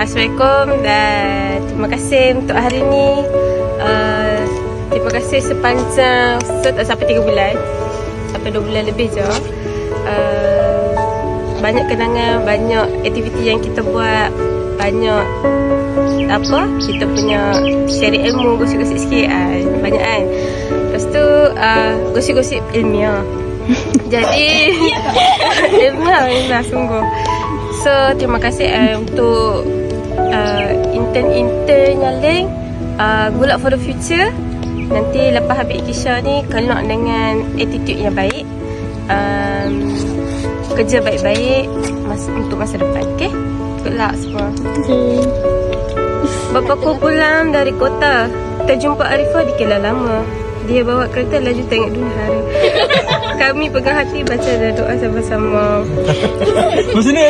Assalamualaikum dan terima kasih untuk hari ni. Terima kasih sepanjang tak sampai 3 bulan, sampai 2 bulan lebih je. Banyak kenangan, banyak aktiviti yang kita buat, banyak kita punya sharing ilmu, gosip-gosip sikit banyak kan. Lepas tu gosip-gosip ilmiah. Jadi ilmiah sungguh. So terima kasih untuk intern yang lain. Good luck for the future. Nanti lepas habis Ikisha ni, kelak dengan attitude yang baik, kerja baik-baik untuk masa depan. Okay, good luck semua. Bapa aku pulang dari kota, terjumpa Arifah di Kelah Lama. Dia bawa kereta laju tengok dunia hara. Kami pegang hati baca dan doa sama-sama. Macam ni?